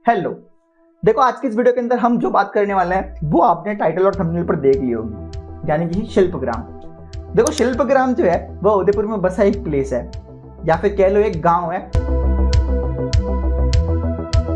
Hello. देखो, आज की इस वीडियो के अंदर हम जो बात करने वाले हैं वो आपने टाइटल और थंबनेल पर देख ली होगी, यानी कि शिल्पग्राम। देखो, शिल्पग्राम जो है वो उदयपुर में बसा एक प्लेस है, या फिर कह लो एक गांव है।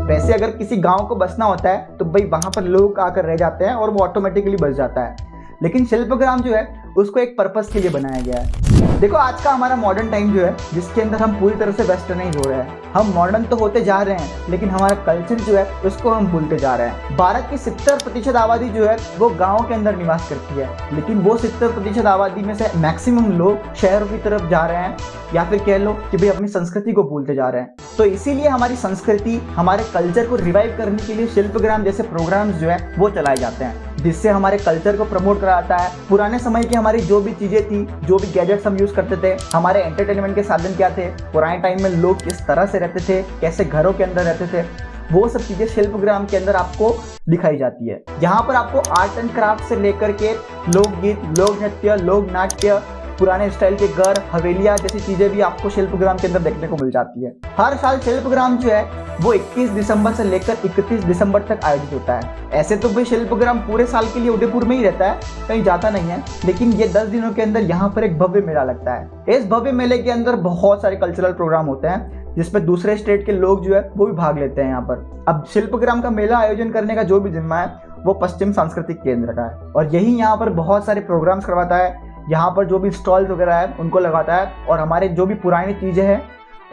वैसे अगर किसी गांव को बसना होता है तो भाई वहां पर लोग आकर रह जाते हैं और वो ऑटोमेटिकली बस जाता है, लेकिन शिल्पग्राम जो है उसको एक पर्पस के लिए बनाया गया है। देखो, आज का हमारा मॉडर्न टाइम जो है जिसके अंदर हम पूरी तरह से वेस्टर्नाइज हो रहे हैं, हम मॉडर्न तो होते जा रहे हैं लेकिन हमारा कल्चर जो है उसको हम भूलते जा रहे हैं। भारत की 70% आबादी जो है वो गाँव के अंदर निवास करती है, लेकिन वो 70% आबादी में से मैक्सिमम लोग शहरों की तरफ जा रहे हैं, या फिर कह लो कि भाई अपनी संस्कृति को भूलते जा रहे हैं। तो इसीलिए हमारी संस्कृति, हमारे कल्चर को रिवाइव करने के लिए शिल्पग्राम जैसे प्रोग्राम्स जो है वो चलाए जाते हैं, जिससे हमारे कल्चर को प्रमोट करा जाता है। पुराने समय की हमारी जो भी चीजें थी, जो भी गैजेट्स हम यूज करते थे, हमारे एंटरटेनमेंट के साधन क्या थे, पुराने टाइम में लोग किस तरह से रहते थे, कैसे घरों के अंदर रहते थे, वो सब चीजें शिल्पग्राम के अंदर आपको दिखाई जाती है। यहाँ पर आपको आर्ट एंड क्राफ्ट से लेकर के लोकगीत, लोक नृत्य, लोक नाट्य, पुराने स्टाइल के घर, हवेलियां जैसी चीजें भी आपको शिल्पग्राम के अंदर देखने को मिल जाती है। हर साल शिल्पग्राम जो है वो 21 दिसंबर से लेकर 31 दिसंबर तक आयोजित होता है। ऐसे तो भाई शिल्पग्राम पूरे साल के लिए उदयपुर में ही रहता है, कहीं जाता नहीं है, लेकिन ये 10 दिनों के अंदर यहाँ पर एक भव्य मेला लगता है। इस भव्य मेले के अंदर बहुत सारे कल्चरल प्रोग्राम होते हैं जिसमें दूसरे स्टेट के लोग जो है वो भी भाग लेते हैं यहाँ पर। अब शिल्पग्राम का मेला आयोजन करने का जो भी जिम्मा है वो पश्चिम सांस्कृतिक केंद्र का है, और यही यहाँ पर बहुत सारे प्रोग्राम्स करवाता है। यहाँ पर जो भी स्टॉल्स वगैरह है उनको लगाता है, और हमारे जो भी पुरानी चीज़ें हैं,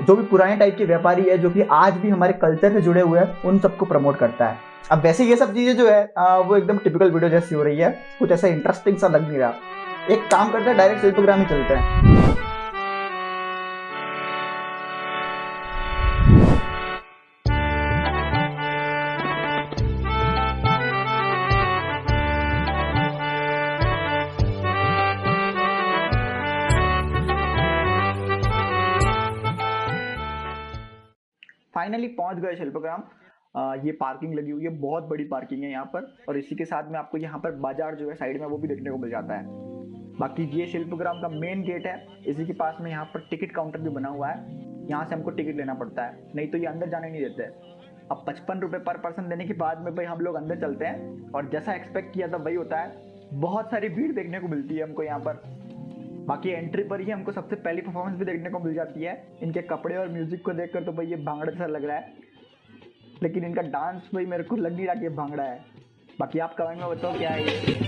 जो भी पुराने टाइप के व्यापारी है जो कि आज भी हमारे कल्चर से जुड़े हुए हैं, उन सबको प्रमोट करता है। अब वैसे ये सब चीज़ें जो है वो एकदम टिपिकल वीडियो जैसी हो रही है, कुछ ऐसा इंटरेस्टिंग सा लग नहीं रहा। एक काम करते हैं, डायरेक्ट शिल्पग्राम ही चलते हैं। फाइनली पहुंच गए शिल्पग्राम। ये पार्किंग लगी हुई है, बहुत बड़ी पार्किंग है यहाँ पर, और इसी के साथ में आपको यहाँ पर बाजार जो है साइड में वो भी देखने को मिल जाता है। बाकी ये शिल्पग्राम का मेन गेट है, इसी के पास में यहाँ पर टिकट काउंटर भी बना हुआ है, यहाँ से हमको टिकट लेना पड़ता है, नहीं तो ये अंदर जाने नहीं देते। अब 55 रुपये पर पर्सन देने के बाद में भाई हम लोग अंदर चलते हैं, और जैसा एक्सपेक्ट किया था वही होता है। बहुत सारी भीड़ देखने को मिलती है हमको यहाँ पर। बाकी एंट्री पर ही हमको सबसे पहली परफॉर्मेंस भी देखने को मिल जाती है। इनके कपड़े और म्यूजिक को देखकर तो भाई ये भांगड़ा जैसा लग रहा है, लेकिन इनका डांस भाई मेरे को लग नहीं रहा कि ये भांगड़ा है। बाकी आप कमेंट में बताओ क्या है ये।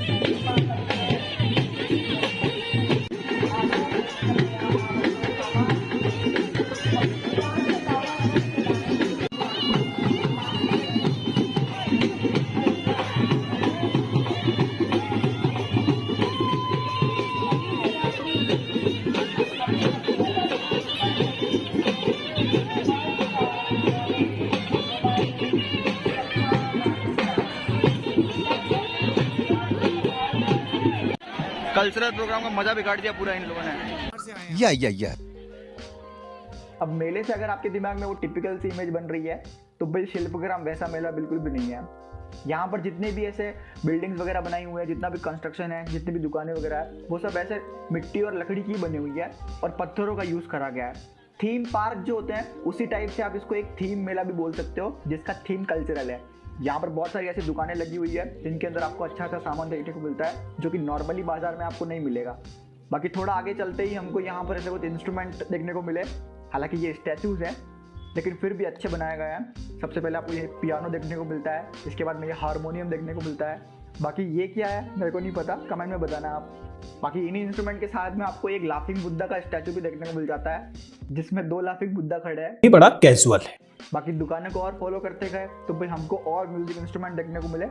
कल्चरल प्रोग्राम का मजा बिगाड़ दिया पूरा इन लोगों ने। या अब मेले से अगर आपके दिमाग में वो टिपिकल सी इमेज बन रही है तो भाई शिल्पग्राम वैसा मेला बिल्कुल भी नहीं है। यहाँ पर जितने भी ऐसे बिल्डिंग्स वगैरह बनाई हुई है, जितना भी कंस्ट्रक्शन है, जितनी भी दुकानें वगैरह है, वो सब ऐसे मिट्टी और लकड़ी की बनी हुई है और पत्थरों का यूज़ करा गया है। थीम पार्क जो होते हैं उसी टाइप से आप इसको एक थीम मेला भी बोल सकते हो, जिसका थीम कल्चरल है। यहाँ पर बहुत सारी ऐसी दुकानें लगी हुई है जिनके अंदर आपको अच्छा अच्छा सामान देखने को मिलता है, जो कि नॉर्मली बाजार में आपको नहीं मिलेगा। बाकी थोड़ा आगे चलते ही हमको यहाँ पर ऐसे कुछ इंस्ट्रूमेंट देखने को मिले, हालांकि ये स्टैचूज हैं लेकिन फिर भी अच्छे बनाया गया है। सबसे पहले आपको ये पियानो देखने को मिलता है, इसके बाद में ये हारमोनियम देखने को मिलता है। बाकी ये क्या है मेरे को नहीं पता, कमेंट में बताना आप। बाकी इन्हीं इंस्ट्रूमेंट के साथ में आपको एक लाफिंग बुद्धा का स्टैचू भी देखने को मिल जाता है, जिसमें 2 लाफिंग बुद्धा खड़े हैं। ये बड़ा कैजुअल है। बाकी दुकानों को और फॉलो करते गए तो भाई हमको और म्यूजिक इंस्ट्रूमेंट देखने को मिले,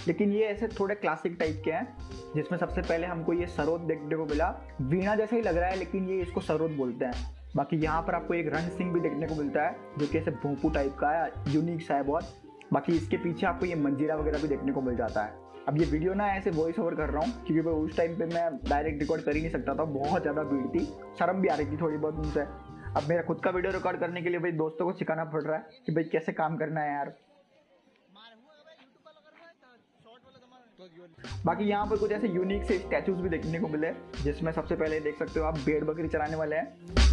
लेकिन ये ऐसे थोड़े क्लासिक टाइप के हैं, जिसमें सबसे पहले हमको ये सरोद देखने को मिला। वीणा जैसा ही लग रहा है लेकिन ये इसको सरोद बोलते हैं। बाकी यहाँ पर आपको एक रण सिंह भी देखने को मिलता है, जो कि ऐसे भोंपू टाइप का है, यूनिक सा है बहुत। बाकी इसके पीछे आपको ये मंजीरा वगैरह भी देखने को मिल जाता है। अब ये वीडियो ना ऐसे वॉइस ओवर कर रहा हूँ क्योंकि भाई उस टाइम पे मैं डायरेक्ट रिकॉर्ड कर ही नहीं सकता था, बहुत ज़्यादा भीड़ थी, शर्म भी आ रही थी थोड़ी बहुत उनसे। अब मेरा खुद का वीडियो रिकॉर्ड करने के लिए भाई दोस्तों को सिखाना पड़ रहा है कि भाई कैसे काम करना है यार। बाकी यहाँ पर कुछ ऐसे यूनिक से स्टैचूज भी देखने को मिले, जिसमें सबसे पहले देख सकते हो आप भेड़ बकरी चराने वाले हैं।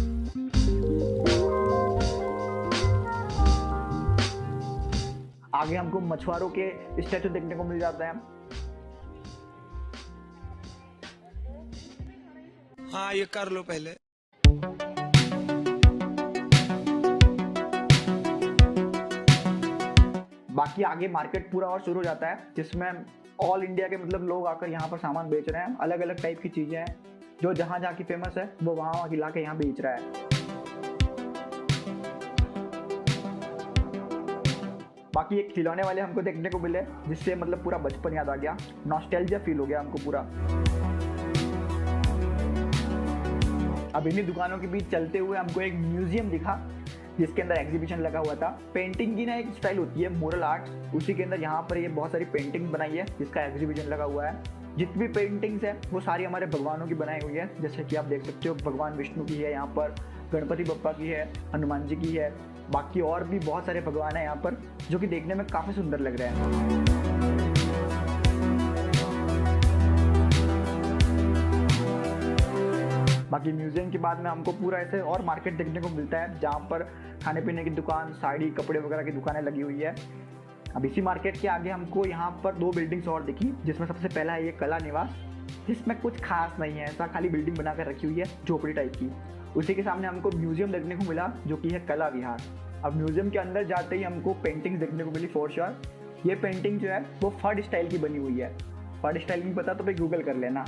आगे हमको मछुआरों के स्टैचू देखने को मिल जाता है। हाँ ये कर लो पहले। बाकी आगे मार्केट पूरा और शुरू हो जाता है, जिसमें ऑल इंडिया के मतलब लोग आकर यहाँ पर सामान बेच रहे हैं। अलग अलग टाइप की चीजें हैं, जो जहाँ जहाँ की फेमस है वो वहाँ ला के यहाँ बेच रहा है। बाकी एक खिलौने वाले हमको देखने को मिले, जिससे मतलब पूरा बचपन याद आ गया, नॉस्टैल्जिया फील हो गया हमको पूरा। अब इन्हीं दुकानों के बीच चलते हुए हमको एक म्यूजियम दिखा, जिसके अंदर एग्जीबिशन लगा हुआ था। पेंटिंग की ना एक स्टाइल होती है मोरल आर्ट, उसी के अंदर यहाँ पर ये बहुत सारी पेंटिंग बनाई है, जिसका एग्जीबिशन लगा हुआ है। जितनी भी पेंटिंग्स है वो सारी हमारे भगवानों की बनाई हुई है, जैसे कि आप देख सकते हो भगवान विष्णु की है, यहाँ पर गणपति बप्पा की है, हनुमान जी की है, बाकी और भी बहुत सारे भगवान है यहाँ पर, जो कि देखने में काफ़ी सुंदर लग रहे हैं। बाकी म्यूजियम के बाद में हमको पूरा ऐसे और मार्केट देखने को मिलता है, जहाँ पर खाने पीने की दुकान, साड़ी, कपड़े वगैरह की दुकानें लगी हुई है। अब इसी मार्केट के आगे हमको यहाँ पर 2 बिल्डिंग्स और दिखी, जिसमें सबसे पहला है ये कला निवास, जिसमें कुछ खास नहीं है, ऐसा खाली बिल्डिंग बनाकर रखी हुई है झोपड़ी टाइप की। उसी के सामने हमको म्यूजियम देखने को मिला, जो कि है कला विहार। अब म्यूजियम के अंदर जाते ही हमको पेंटिंग देखने को मिली फॉर श्योर। ये पेंटिंग जो है वो फर्ड स्टाइल की बनी हुई है। फर्ड स्टाइल नहीं पता तो भाई गूगल कर लेना।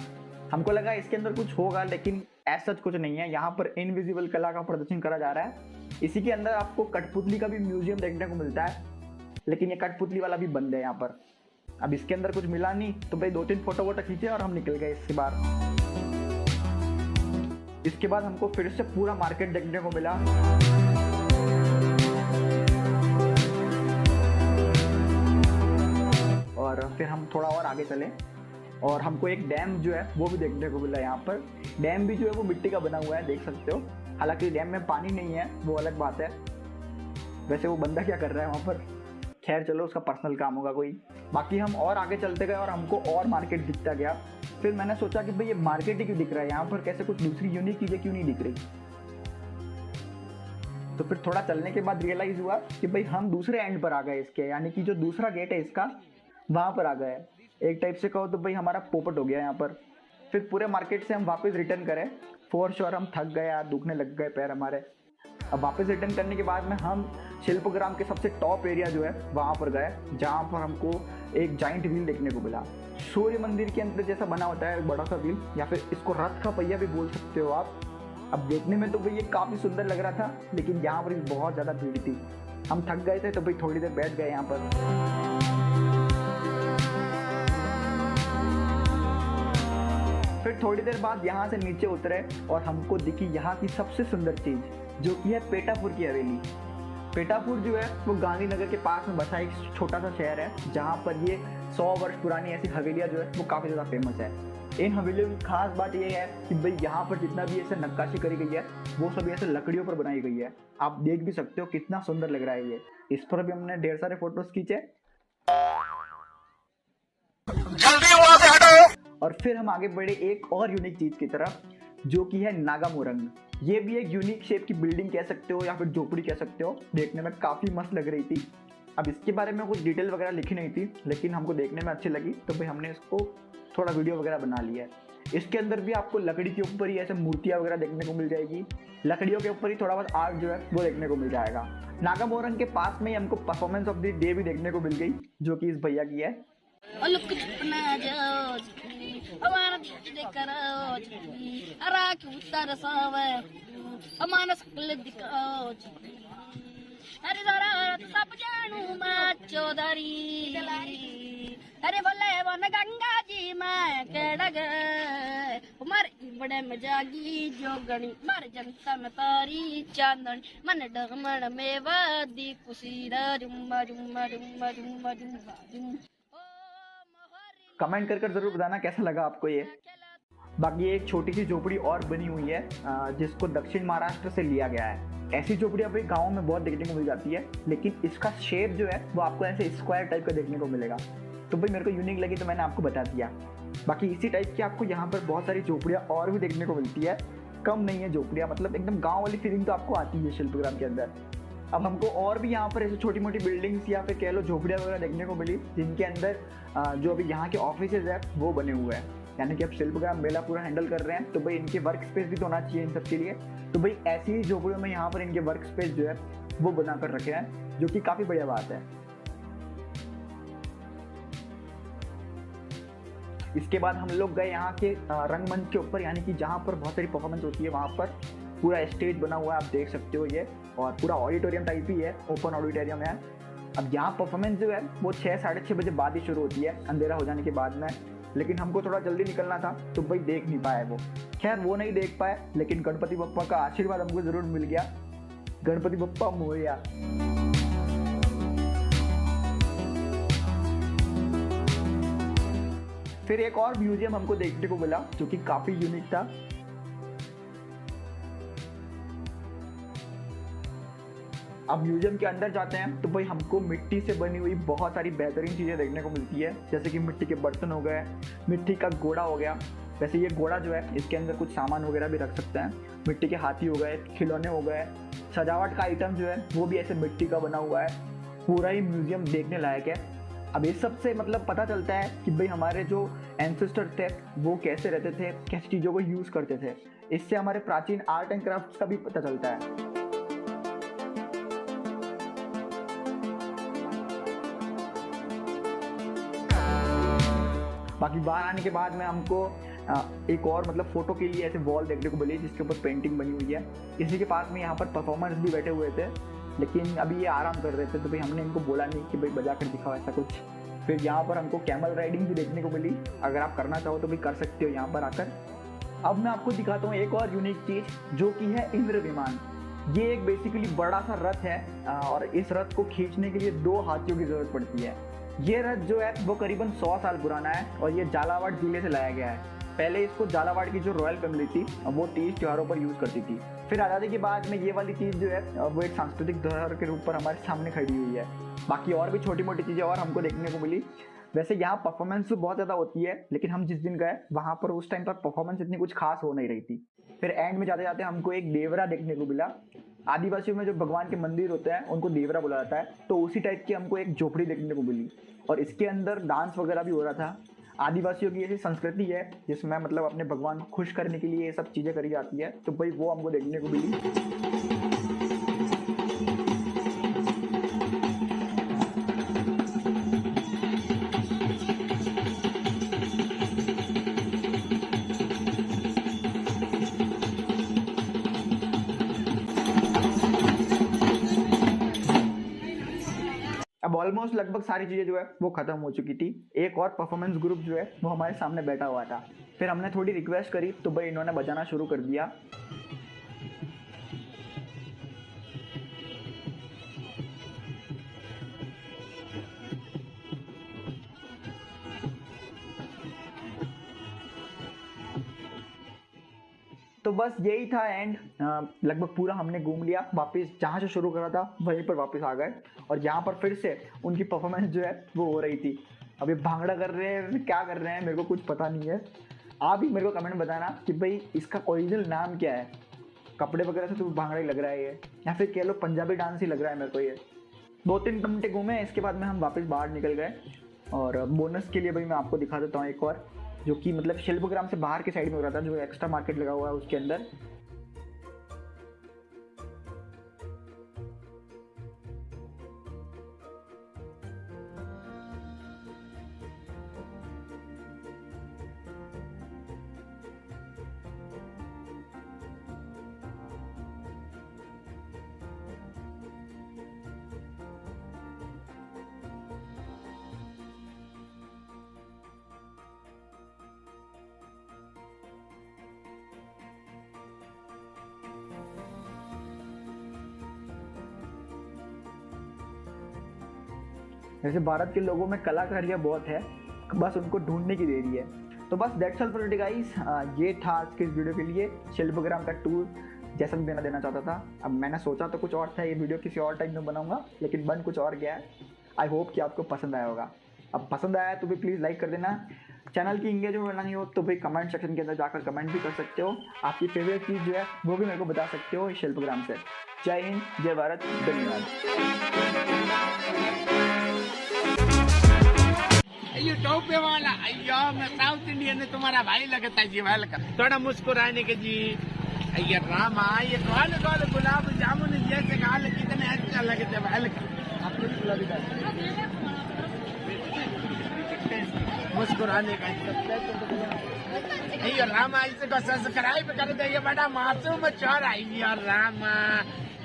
हमको लगा इसके अंदर कुछ होगा, लेकिन ऐसा कुछ नहीं है। यहाँ पर इनविजिबल कला का प्रदर्शन करा जा रहा है। इसी के अंदर आपको कठपुतली का भी म्यूजियम देखने को मिलता है, लेकिन ये कठपुतली वाला भी बंद है यहाँ पर। अब इसके अंदर कुछ मिला नहीं, तो भाई 2-3 फोटो वोटो खींचे और हम निकल गए इसके बाहर। इसके बाद हमको फिर से पूरा मार्केट देखने को मिला। और फिर हम थोड़ा और आगे चले और हमको एक डैम जो है वो भी देखने को मिला। यहाँ पर डैम भी जो है वो मिट्टी का बना हुआ है, देख सकते हो। हालांकि डैम में पानी नहीं है, वो अलग बात है। वैसे वो बंदा क्या कर रहा है वहाँ पर, खैर चलो, उसका पर्सनल काम होगा कोई। बाकी हम और आगे चलते गए और हमको और मार्केट दिखता गया। फिर मैंने सोचा कि भाई ये मार्केट ही क्यों दिख रहा है, यहाँ पर कैसे कुछ दूसरी यूनिक चीजें क्यों नहीं दिख रही। तो फिर थोड़ा चलने के बाद रियलाइज हुआ कि भाई हम दूसरे एंड पर आ गए इसके, यानी कि जो दूसरा गेट है इसका, वहां पर आ गए। एक टाइप से कहो तो भाई हमारा पोपट हो गया यहाँ पर। फिर पूरे मार्केट से हम वापस रिटर्न करें, फॉर श्योर हम थक गए यार, दुखने लग गए पैर हमारे। अब वापस रिटर्न करने के बाद में हम शिल्पग्राम के सबसे टॉप एरिया जो है वहाँ पर गए, जहाँ पर हमको एक जाइंट व्हील देखने को मिला। सूर्य मंदिर के अंदर जैसा बना होता है बड़ा सा व्हील, या फिर इसको रथ का पहिया भी बोल सकते हो आप। अब देखने में तो भाई ये काफ़ी सुंदर लग रहा था, लेकिन यहाँ पर बहुत ज़्यादा भीड़ थी। हम थक गए थे तो भाई थोड़ी देर बैठ गए यहाँ पर। फिर थोड़ी देर बाद यहाँ से नीचे उतरे और हमको दिखी यहाँ की सबसे सुंदर चीज़, जो कि है पेटापुर की हवेली। पेटापुर जो है वो गांधीनगर के पास में बसा एक छोटा सा शहर है, जहाँ पर ये 100 वर्ष पुरानी ऐसी हवेलियाँ जो है वो काफ़ी ज़्यादा फेमस है। इन हवेलियों की खास बात ये है कि भाई यहाँ पर जितना भी ऐसे नक्काशी करी गई है वो सब ऐसे लकड़ियों पर बनाई गई है। आप देख भी सकते हो कितना सुंदर लग रहा है ये। इस पर भी हमने ढेर सारे फोटोज खींचे। जल्दी वहां से हटो। और फिर हम आगे बढ़े एक और यूनिक चीज की तरफ, जो कि है नागामोरंग। ये भी एक यूनिक शेप की बिल्डिंग कह सकते हो या फिर झोपड़ी कह सकते हो, देखने में काफी मस्त लग रही थी। अब इसके बारे में कुछ डिटेल वगैरह लिखी नहीं थी, लेकिन हमको देखने में अच्छी लगी तो भाई हमने इसको थोड़ा वीडियो वगैरह बना लिया है। इसके अंदर भी आपको लकड़ी के ऊपर ही ऐसे मूर्तियां वगैरह देखने को मिल जाएगी, लकड़ियों के ऊपर ही थोड़ा बहुत आर्ट जो है वो देखने को मिल जाएगा। नागामोरंग के पास में ही हमको परफॉर्मेंस ऑफ द डे भी देखने को मिल गई, जो कि इस भैया की है। अरे बोले वन गंगा जी मैं केड़ा गए बड़े मजागी जोगणी मार जनता में तारी चांदनी मन डगमण में वादी कुशीरा जुम्मा जुम्मा जुम्मा जुम्मा जुम्मा जुम्मा। कमेंट कर जरूर बताना कैसा लगा आपको ये। बाकी एक छोटी सी झोपड़ी और बनी हुई है, जिसको दक्षिण महाराष्ट्र से लिया गया है। ऐसी झोपड़ियाँ भाई गाँव में बहुत देखने को मिल जाती है, लेकिन इसका शेप जो है वो आपको ऐसे स्क्वायर टाइप का देखने को मिलेगा। तो भाई मेरे को यूनिक लगी तो मैंने आपको बता दिया। बाकी इसी टाइप की आपको यहाँ पर बहुत सारी झोपड़ियाँ और भी देखने को मिलती है, कम नहीं है झोपड़ियाँ, मतलब एकदम गाँव वाली फीलिंग तो आपको आती है शिल्पग्राम के अंदर। अब हमको और भी यहाँ पर ऐसे छोटी मोटी बिल्डिंग्स या फिर कह लो झोपड़ियाँ वगैरह देखने को मिली, जिनके अंदर जो अभी यहाँ के ऑफिसेज है वो बने हुए हैं। यानी कि अब शिल्पग्राम मेला पूरा हैंडल कर रहे हैं, तो भाई इनके वर्क स्पेस भी तो होना चाहिए इन सब के लिए। तो भाई ऐसी ही झोपड़ियों में यहाँ पर इनके वर्क स्पेस जो है वो बना कर रखे हैं, जो कि काफ़ी बढ़िया बात है। इसके बाद हम लोग गए यहाँ के रंगमंच के ऊपर, यानी कि जहाँ पर बहुत सारी परफॉर्मेंस होती है। वहाँ पर पूरा स्टेज बना हुआ है, आप देख सकते हो ये, और पूरा ऑडिटोरियम टाइप ही है, ओपन ऑडिटोरियम है। अब यहाँ परफॉर्मेंस जो है वो 6 साढ़े 6 बजे बाद ही शुरू होती है, अंधेरा हो जाने के बाद में। लेकिन हमको थोड़ा जल्दी निकलना था तो भाई देख नहीं पाए वो। खैर वो नहीं देख पाए, लेकिन गणपति बप्पा का आशीर्वाद हमको ज़रूर मिल गया। गणपति बप्पा मोरया। फिर एक और म्यूजियम हमको देखने को मिला जो कि काफ़ी यूनिक था। अब म्यूजियम के अंदर जाते हैं तो भाई हमको मिट्टी से बनी हुई बहुत सारी बेहतरीन चीज़ें देखने को मिलती है, जैसे कि मिट्टी के बर्तन हो गए, मिट्टी का घोड़ा हो गया। वैसे ये घोड़ा जो है इसके अंदर कुछ सामान वगैरह भी रख सकते हैं। मिट्टी के हाथी हो गए, खिलौने हो गए, सजावट का आइटम जो है वो भी ऐसे मिट्टी का बना हुआ है। पूरा ही म्यूजियम देखने लायक है। अब इस सब से मतलब पता चलता है कि भाई हमारे जो एंसेस्टर थे वो कैसे रहते थे, कैसी चीज़ों को यूज़ करते थे। इससे हमारे प्राचीन आर्ट एंड क्राफ्ट्स का भी पता चलता है। बाकी बाहर आने के बाद में हमको एक और मतलब फ़ोटो के लिए ऐसे वॉल देखने को मिली जिसके ऊपर पेंटिंग बनी हुई है। इसी के पास में यहाँ पर परफॉर्मर्स भी बैठे हुए थे, लेकिन अभी ये आराम कर रहे थे, तो भाई हमने इनको बोला नहीं कि भाई बजा कर दिखाओ ऐसा कुछ। फिर यहाँ पर हमको कैमल राइडिंग भी देखने को मिली। अगर आप करना चाहो तो भी कर सकते हो यहाँ पर आकर। अब मैं आपको दिखाता हूँ एक और यूनिक चीज़ जो कि है इंद्र विमान। ये एक बेसिकली बड़ा सा रथ है और इस रथ को खींचने के लिए 2 हाथियों की ज़रूरत पड़ती है। ये रथ जो है वो करीबन 100 साल पुराना है और ये झालावाड़ जिले से लाया गया है। पहले इसको झालावाड़ की जो रॉयल फैमिली थी वो तीज त्योहारों पर यूज़ करती थी। फिर आज़ादी के बाद में ये वाली चीज़ जो है वो एक सांस्कृतिक धरोहर के रूप पर हमारे सामने खड़ी हुई है। बाकी और भी छोटी मोटी चीज़ें और हमको देखने को मिली। वैसे यहाँ परफॉर्मेंस तो बहुत ज़्यादा होती है, लेकिन हम जिस दिन गए वहाँ पर उस टाइम पर परफॉर्मेंस इतनी कुछ खास हो नहीं रही थी। फिर एंड में जाते जाते हमको एक देवरा देखने को मिला। आदिवासियों में जो भगवान के मंदिर होते हैं उनको देवरा बोला जाता है, तो उसी टाइप की हमको एक झोपड़ी देखने को मिली और इसके अंदर डांस वगैरह भी हो रहा था। आदिवासियों की ऐसी संस्कृति है जिसमें मतलब अपने भगवान को खुश करने के लिए ये सब चीज़ें करी जाती है, तो भाई वो हमको देखने को मिली। अब ऑलमोस्ट लगभग सारी चीज़ें जो है वो ख़त्म हो चुकी थी। एक और परफॉर्मेंस ग्रुप जो है वो हमारे सामने बैठा हुआ था। फिर हमने थोड़ी रिक्वेस्ट करी तो भाई इन्होंने बजाना शुरू कर दिया। तो बस यही था एंड। लगभग पूरा हमने घूम लिया। वापस जहाँ से शुरू करा था वहीं पर वापस आ गए और यहाँ पर फिर से उनकी परफॉर्मेंस जो है वो हो रही थी। अब ये भांगड़ा कर रहे हैं, क्या कर रहे हैं मेरे को कुछ पता नहीं है। आप ही मेरे को कमेंट बताना कि भाई इसका ओरिजिनल नाम क्या है। कपड़े वगैरह से तो भांगड़ा ही लग रहा है ये, या फिर कह लो पंजाबी डांस ही लग रहा है मेरे को ये। 2-3 घंटे घूमे, इसके बाद में हम वापस बाहर निकल गए। और बोनस के लिए भाई मैं आपको दिखा देता हूँ एक और, जो कि मतलब शिल्पग्राम से बाहर के साइड में हो रहा था, जो एक्स्ट्रा मार्केट लगा हुआ है उसके अंदर। वैसे भारत के लोगों में कलाकारियाँ बहुत है, बस उनको ढूंढने की देरी है। तो बस that's all for today guys. ये था आज के इस वीडियो के लिए शिल्पग्राम का टूर, जैसा मैं देना चाहता था। अब मैंने सोचा तो कुछ और था, ये वीडियो किसी और टाइम में बनाऊंगा, लेकिन बन कुछ और गया है। आई होप कि आपको पसंद आया होगा। अब पसंद आया तो भी प्लीज़ लाइक कर देना, चैनल की इंगेजमेंट बढ़ानी हो तो भाई कमेंट सेक्शन के अंदर जाकर कमेंट भी कर सकते हो। आपकी फेवरेट चीज़ जो है वो भी मेरे को बता सकते हो शिल्पग्राम से। जय हिंद, जय भारत, धन्यवाद। ये टोपे वाला अय्या मैं साउथ इंडियन है तुम्हारा भाई लगता है जी। वेलकम थोड़ा मुस्कुराने के जी। अय्या रामा ये कौन कौन गुलाब जामुन जैसे गाल कितने अच्छा लगते। वेलकम मुस्कुराने का अय्या रामा इसे को सब्सक्राइब कर दे। ये बड़ा मासूम चोर है यार रामा।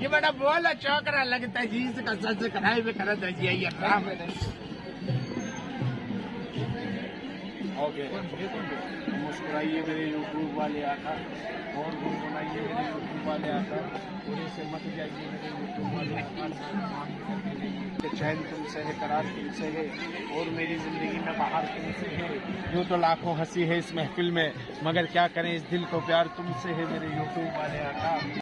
ये बड़ा बोला चौकरा लगता है जी। इसका सब्सक्राइब कर दे जी। अय्या रामा ओके मुस्कुराइए मेरे यूट्यूब वाले आका और गुनगुनाइए मेरे यूट्यूब वाले आका। पूरे से मत जाइए मेरे यूट्यूब वाले आका। चैन तुमसे है, करार तुमसे है और मेरी जिंदगी में बाहर तुमसे है। यूँ तो लाखों हंसी है इस महफिल में, मगर क्या करें इस दिल को प्यार तुमसे है मेरे यूट्यूब वाले आका।